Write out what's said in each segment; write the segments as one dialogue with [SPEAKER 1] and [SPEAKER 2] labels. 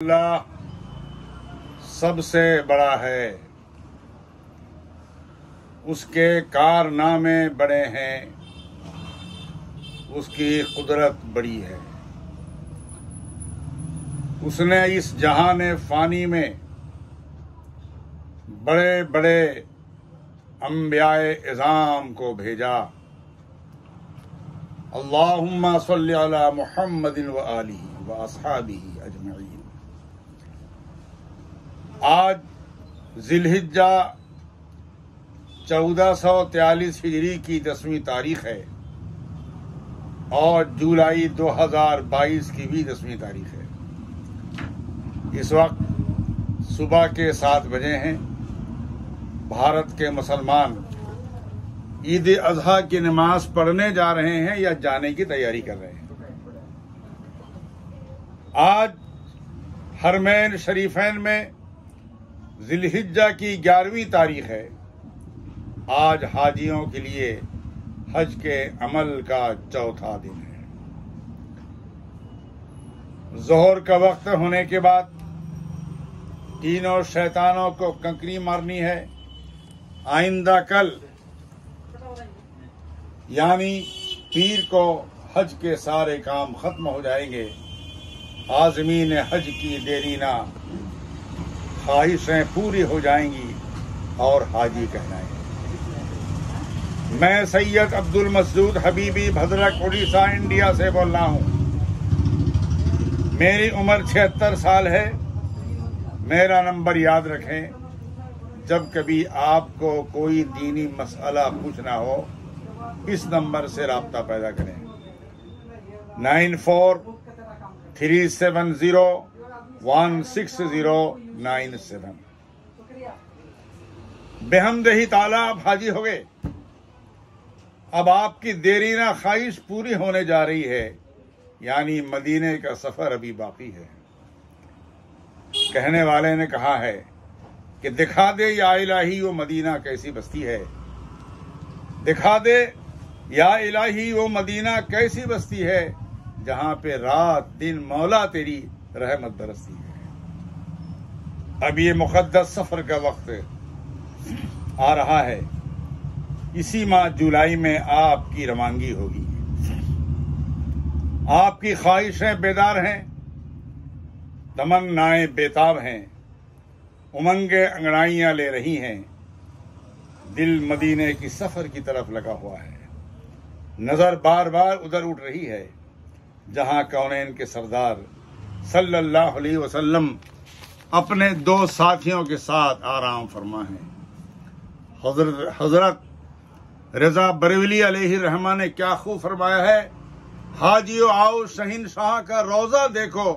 [SPEAKER 1] अल्लाह सबसे बड़ा है, उसके कारनामे बड़े हैं, उसकी कुदरत बड़ी है। उसने इस जहान फानी में बड़े बड़े अंबियाए इज़ाम को भेजा। अल्लाहुम्मा सल्लि अला मुहम्मदिन व आलिही व अस्हाबिही अजमईन। आज जिलहिज्जा 1443 हिजरी की 10वीं तारीख है और जुलाई 2022 की भी 10वीं तारीख है। इस वक्त सुबह के 7 बजे हैं। भारत के मुसलमान ईद अजहा की नमाज पढ़ने जा रहे हैं या जाने की तैयारी कर रहे हैं। आज हरमैन शरीफैन में जिलहिज्जा की 11वीं तारीख है। आज हाजियों के लिए हज के अमल का चौथा दिन है। जोहर का वक्त होने के बाद तीनों शैतानों को कंकरी मारनी है। आइंदा कल यानी पीर को हज के सारे काम खत्म हो जाएंगे। आज़मीन हज की देरीना ख्वाहिशें पूरी हो जाएंगी और हाजी कहलाएंगे। मैं सैयद अब्दुल मसूद हबीबी भद्रक उड़ीसा इंडिया से बोल रहा हूँ। मेरी उम्र 76 साल है। मेरा नंबर याद रखें। जब कभी आपको कोई दीनी मसला पूछना हो इस नंबर से राब्ता पैदा करें। 9437016097। बेहमदही ताला आप हाजी हो गए। अब आपकी देरीना ख्वाहिश पूरी होने जा रही है, यानी मदीने का सफर अभी बाकी है। कहने वाले ने कहा है कि दिखा दे या इलाही वो मदीना कैसी बस्ती है। दिखा दे या इलाही वो मदीना कैसी बस्ती है जहां पे रात दिन मौला तेरी रहमत बरसती है। अब ये मुकद्दस सफर का वक्त आ रहा है। इसी माह जुलाई में आपकी रवानगी होगी। आपकी ख्वाहिशें बेदार हैं, तमन्नाएं बेताब हैं, उमंगे अंगड़ाइयां ले रही हैं। दिल मदीने की सफर की तरफ लगा हुआ है। नजर बार बार उधर उठ रही है जहां कौनैन के सरदार सल्लल्लाहु अलैहि वसल्लम अपने 2 साथियों के साथ आराम फरमा है। हजरत रजा बरेलवी अलैहि रहमा ने क्या खूब फरमाया है। हाजियो आओ शहीनशाह का रोजा देखो,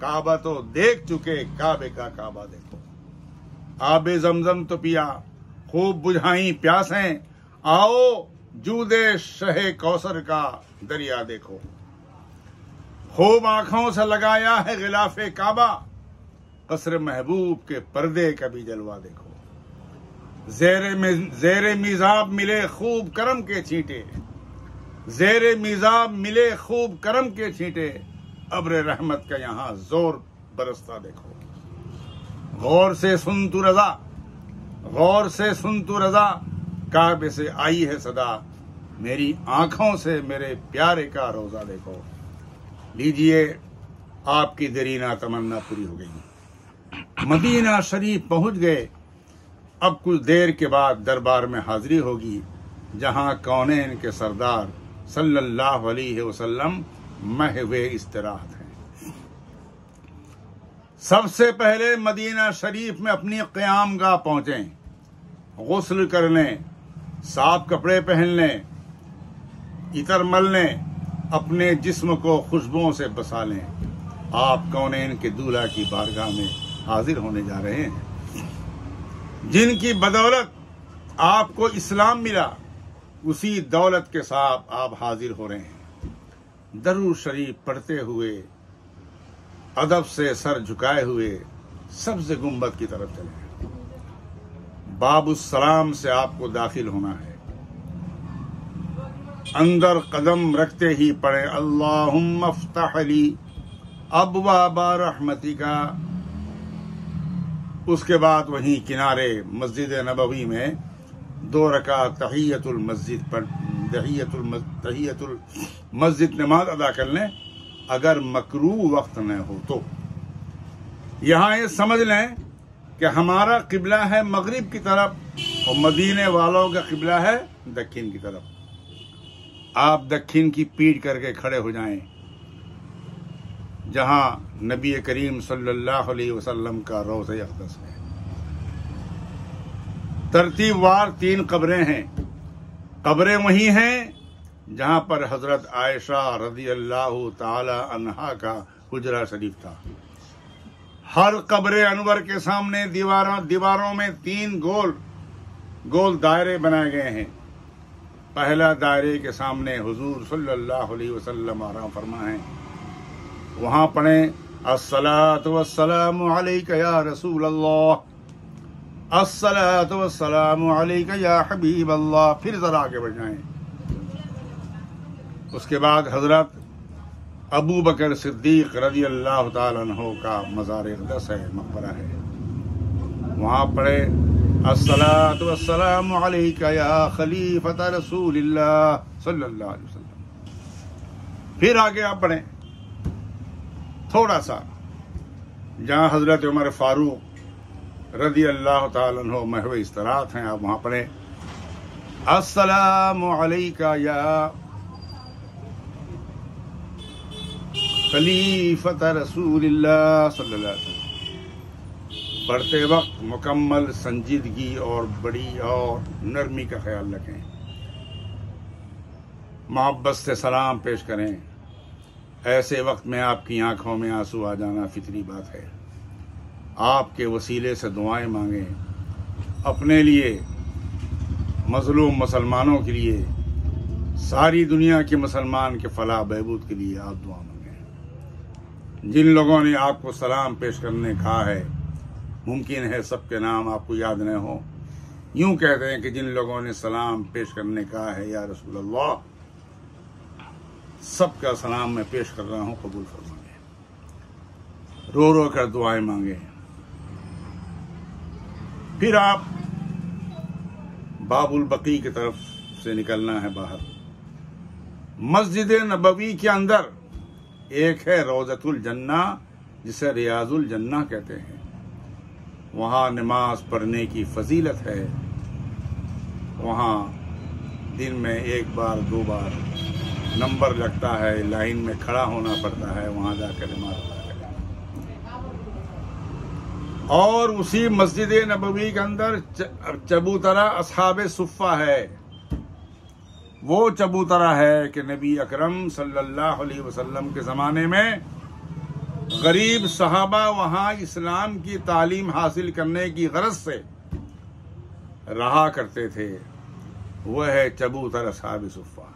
[SPEAKER 1] काबा तो देख चुके, काबे का काबा देखो। आबे जमजम तो पिया, खूब बुझाई प्यासें, आओ जूदे शहे कौसर का दरिया देखो। खूब आंखों से लगाया है गिलाफे काबा, कसर महबूब के पर्दे का भी जलवा देखो। जेरे मिजाब मिले खूब करम के छींटे, जेरे मिजाब मिले खूब करम के छींटे, अब्र रहमत का यहां जोर बरसता देखो। गौर से सुन तू रजा, गौर से सुन तू रजा, काबे से आई है सदा, मेरी आंखों से मेरे प्यारे का रोजा देखो। लीजिए, आपकी देरीना तमन्ना पूरी हो गई। मदीना शरीफ पहुंच गए। अब कुछ देर के बाद दरबार में हाजिरी होगी जहां कौनैन के सरदार सल्लल्लाहु अलैहि वसल्लम महवे इस्तराहत हैं। सबसे पहले मदीना शरीफ में अपनी क़यामगाह पहुंचे, गुस्ल कर लें, साफ कपड़े पहन लें, इतर मल लें, अपने जिस्म को खुशबुओं से बसा लें। आप कौनैन के दूल्हा की बारगाह में हाजिर होने जा रहे हैं, जिनकी बदौलत आपको इस्लाम मिला। उसी दौलत के साथ आप हाजिर हो रहे हैं। दरूद शरीफ पढ़ते हुए, अदब से सर झुकाए हुए सब्ज गुंबद की तरफ चले। बाबुस्सलाम से आपको दाखिल होना है। अंदर कदम रखते ही पढ़े अल्लाहुम्मा फ़्तह ली अबवाबा रहमतिका। उसके बाद वहीं किनारे मस्जिद नबवी में 2 रकात तहियतुल मस्जिद नमाज अदा कर लें, अगर मकरूह वक्त न हो तो। यहाँ ये समझ लें कि हमारा किबला है मगरिब की तरफ और मदीने वालों का किबला है दक्षिण की तरफ। आप दक्षिण की पीठ करके खड़े हो जाएं, जहां नबी करीम सल्लल्लाहु अलैहि वसल्लम का रोज़े अक़दस है। तरतीबवार 3 कब्रें हैं। कब्रें वही हैं जहां पर हजरत आयशा रज़ियल्लाहु ताला अन्हा का हुजरा शरीफ था। हर कब्र अनवर के सामने दीवारों में 3 गोल दायरे बनाए गए हैं। पहला दायरे के सामने हुजूर सल्लल्लाहु अलैहि वसल्लम आराम फरमा है। वहां पढ़े अस्सलातु वस्सलामु अलैका या रसूल अल्लाह, अस्सलातु वस्सलामु अलैका या हबीब अल्लाह। फिर जरा आगे बढ़ जाएं। उसके बाद हजरत अबू बकर सिद्दीक रज़ियल्लाहु ताला अन्हु का मज़ार अक़दस है, मक़बरा है। वहां पढ़े अस्सलातु वस्सलामु अलैका या खलीफत रसूलिल्लाह सल्लल्लाहु अलैहि वसल्लम। फिर आगे आप पढ़ें थोड़ा सा, जहां हजरत उमर फारूक रज़ियल्लाहु ताला अन्हु महव इस्तराहत हैं, आप वहां पढ़ें अस्सलामु अलैका या खलीफत रसूलिल्लाह सल्लल्लाहु अलैहि वसल्लम। पढ़ते वक्त मुकम्मल संजीदगी और बड़ी और नरमी का ख्याल रखें। मोहब्बत से सलाम पेश करें। ऐसे वक्त में आपकी आंखों में आंसू आ जाना फितरी बात है। आपके वसीले से दुआएं मांगें, अपने लिए, मजलूम मुसलमानों के लिए, सारी दुनिया के मुसलमान के फलाह बहबूद के लिए आप दुआ मांगें। जिन लोगों ने आपको सलाम पेश करने कहा है, मुमकिन है सबके नाम आपको याद न हो। यूं कहते हैं कि जिन लोगों ने सलाम पेश करने कहा है या रसूल अल्लाह, सबका सलाम मैं पेश कर रहा हूं, कबूल फरमाएं। रो रो कर दुआएं मांगे। फिर आप बाबुल बकी की तरफ से निकलना है बाहर। मस्जिद नबवी के अंदर एक है रोज़तुल जन्ना, जिसे रियाजुल जन्ना कहते हैं। वहां नमाज पढ़ने की फजीलत है। वहां दिन में 1 बार 2 बार नंबर लगता है, लाइन में खड़ा होना पड़ता है, वहां जाकर नमाज अदा करें। और उसी मस्जिद नबवी के अंदर चबूतरा अस्हाबे सुफ़्फ़ा है। वो चबूतरा है कि नबी अकरम सल्लल्लाहु अलैहि वसल्लम के ज़माने में गरीब सहाबा वहां इस्लाम की तालीम हासिल करने की गरज से रहा करते थे। वह है चबूतरा अस्हाबे सुफ़्फ़ा।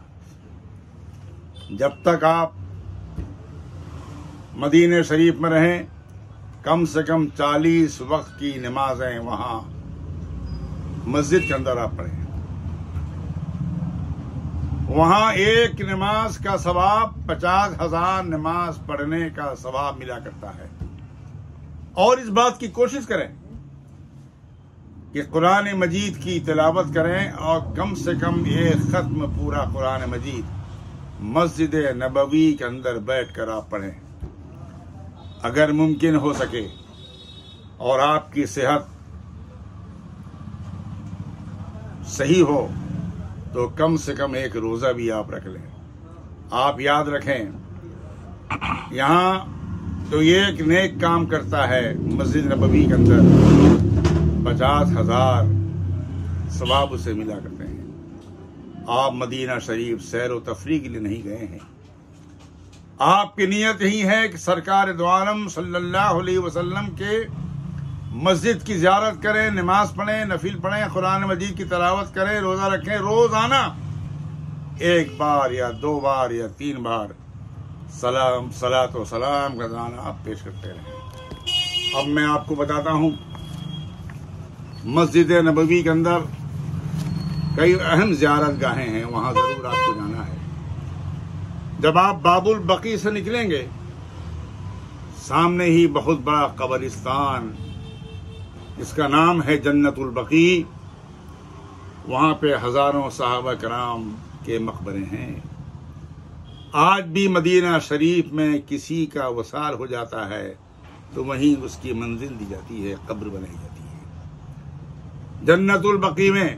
[SPEAKER 1] जब तक आप मदीने शरीफ में रहें, कम से कम 40 वक्त की नमाजें वहां मस्जिद के अंदर आप पढ़ें। वहां एक नमाज का सवाब 50,000 नमाज पढ़ने का सवाब मिला करता है। और इस बात की कोशिश करें कि कुरान मजीद की तिलावत करें और कम से कम एक खत्म पूरा कुरान मजीद मस्जिद नबवी के अंदर बैठकर आप पढ़ें। अगर मुमकिन हो सके और आपकी सेहत सही हो तो कम से कम एक रोजा भी आप रख लें। आप याद रखें, यहाँ तो ये एक नेक काम करता है मस्जिद नबवी के अंदर 50,000 सवाब उसे मिला करते हैं। आप मदीना शरीफ सैर व तफरीह के लिए नहीं गए हैं। आपकी नीयत यही है कि सरकार दो आलम सल्लल्लाहु अलैहि वसल्लम के मस्जिद की ज़ियारत करें, नमाज पढ़ें, नफिल पढ़ें, कुरान मजीद की तिलावत करें, रोज़ा रखें। रोज़ाना 1 बार या 2 बार या 3 बार सलात व सलाम का गाना आप पेश करते रहें। अब मैं आपको बताता हूँ, मस्जिद नबवी के अंदर कई अहम ज़ियारत गाहें हैं, वहाँ ज़रूर आपको जाना है। जब आप बाबुल बकी से निकलेंगे सामने ही बहुत बड़ा कब्रिस्तान, इसका नाम है जन्नतुल बकी। वहां पे हजारों सहाबा कराम के मकबरे हैं। आज भी मदीना शरीफ में किसी का वसाल हो जाता है तो वहीं उसकी मंजिल दी जाती है, कब्र बनाई जाती है। जन्नतुल बकी में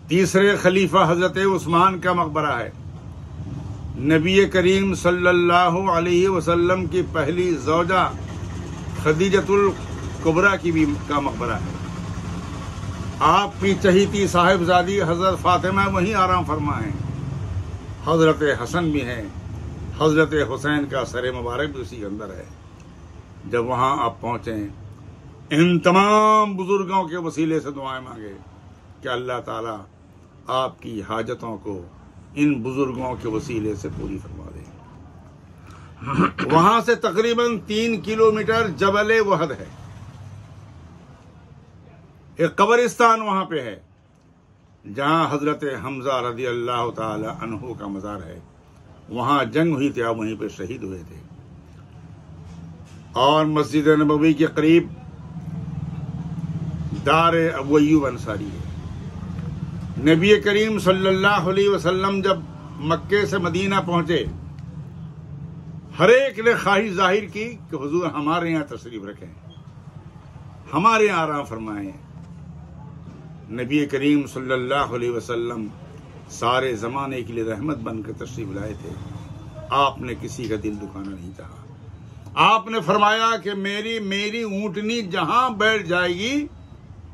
[SPEAKER 1] तीसरे खलीफा हजरत उस्मान का मकबरा है। नबी करीम सल्लल्लाहु अलैहि वसल्लम की पहली ज़ौजा खदीजतुल कुबरा की भी का मकबरा है। आपकी चहीती साहिबजादी हजरत फातिमा वहीं आराम फरमा है। हजरत हसन भी हैं, हजरत हुसैन का सर मुबारक भी उसी के अंदर है। जब वहां आप पहुंचे, इन तमाम बुजुर्गों के वसीले से दुआएं मांगे कि अल्लाह ताला आपकी हाजतों को इन बुजुर्गों के वसीले से पूरी फरमा दे। वहां से तकरीबन 3 किलोमीटर जबल वहद है, एक कब्रिस्तान वहां पे है जहां हजरत हमजा रज़ी अल्लाह ताला अन्हु का मजार है। वहां जंग हुई थी, आप वहीं पे शहीद हुए थे। और मस्जिद नबवी के करीब दार अबू अय्यूब अंसारी है। नबी करीम सल्लल्लाहु अलैहि वसल्लम जब मक्के से मदीना पहुंचे, हर एक ने ख्वाहिश जाहिर की कि हुजूर हमारे यहाँ तशरीफ रखें, हमारे यहाँ आराम फरमाएं। नबी करीम सल्लल्लाहु अलैहि वसल्लम सारे जमाने के लिए रहमत बनकर तशरीफ लाए थे। आपने किसी का दिल दुखाना नहीं चाहा। आपने फरमाया कि मेरी ऊंटनी जहां बैठ जाएगी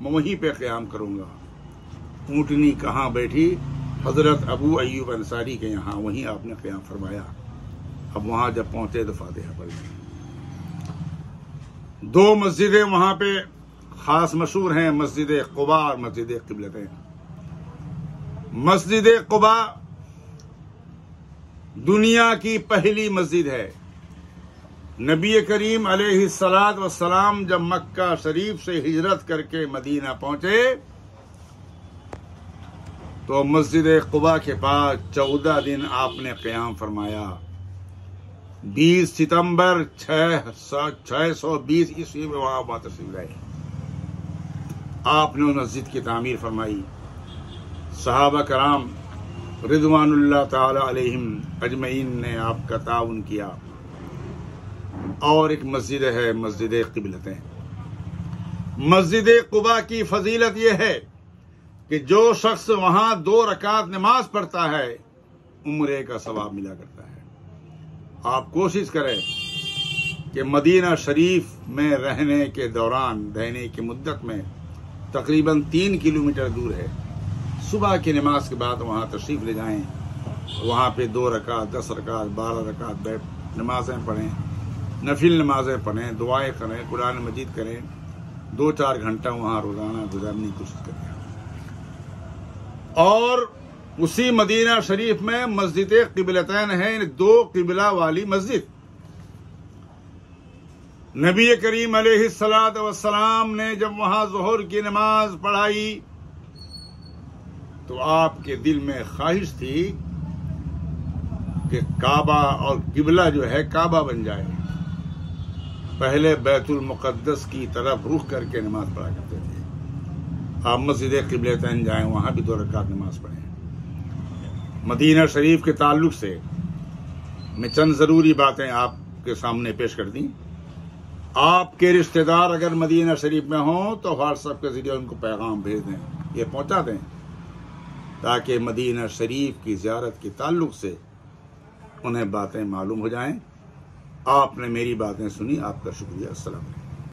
[SPEAKER 1] मैं वहीं पे क़याम करूंगा। ऊंटनी कहां बैठी? हजरत अबू अय्यूब अंसारी के यहाँ, वहीं आपने क़याम फरमाया। अब वहां जब पहुंचे तो फातिहा पढ़ी। 2 मस्जिदें वहां पे खास मशहूर हैं, मस्जिद कुबा और मस्जिद क़िबलतैन। मस्जिद कुबा दुनिया की पहली मस्जिद है। नबी करीम अलैहिस्सलात वस्सलाम जब मक्का शरीफ से हिजरत करके मदीना पहुंचे तो मस्जिद कुबा के पास 14 दिन आपने क़याम फरमाया। 20 सितंबर 620 ईस्वी में वहां तशरीफ लाए। आपने मस्जिद की तामीर फरमाई। सहाबा कराम रिदवानुल्लाह ताला अलैहिम अजमईन ने आपका ताउन किया। और एक मस्जिद है मस्जिद क़िबलतैन। मस्जिद कुबा की फजीलत यह है कि जो शख्स वहां 2 रकात नमाज पढ़ता है उम्रे का सवाब मिला करता है। आप कोशिश करें कि मदीना शरीफ में रहने के दौरान, रहने की मुद्दत में तकरीबन 3 किलोमीटर दूर है, सुबह की नमाज के बाद वहां तशरीफ ले जाएं। वहां पे 2 रकात, 10 रकात, 12 रकात बैठ नमाजें पढ़ें, नफिल नमाजें पढ़ें, दुआएं करें, कुरान मजीद करें। 2-4 घंटा वहां रोजाना गुजारने की कोशिश करें। और उसी मदीना शरीफ में मस्जिद क़िबलतैन है, 2 क़िबला वाली मस्जिद। नबी करीम अलैहिस्सलात वस्सलाम ने जब वहां ज़ोहर की नमाज पढ़ाई तो आपके दिल में ख्वाहिश थी कि काबा और किबला जो है काबा बन जाए। पहले बैतुल मुक़द्दस की तरफ रुख करके नमाज पढ़ा करते थे। आप मस्जिद क़िबलतैन जाएं, वहां भी 2 रकात नमाज पढ़ें। मदीना शरीफ के ताल्लुक से मैं चंद जरूरी बातें आपके सामने पेश कर दी। आपके रिश्तेदार अगर मदीना शरीफ में हों तो व्हाट्सएप के जरिए उनको पैगाम भेज दें, ये पहुंचा दें, ताकि मदीना शरीफ की ज़ियारत के ताल्लुक से उन्हें बातें मालूम हो जाएं। आपने मेरी बातें सुनी, आपका शुक्रिया। अस्सलाम वालेकुम।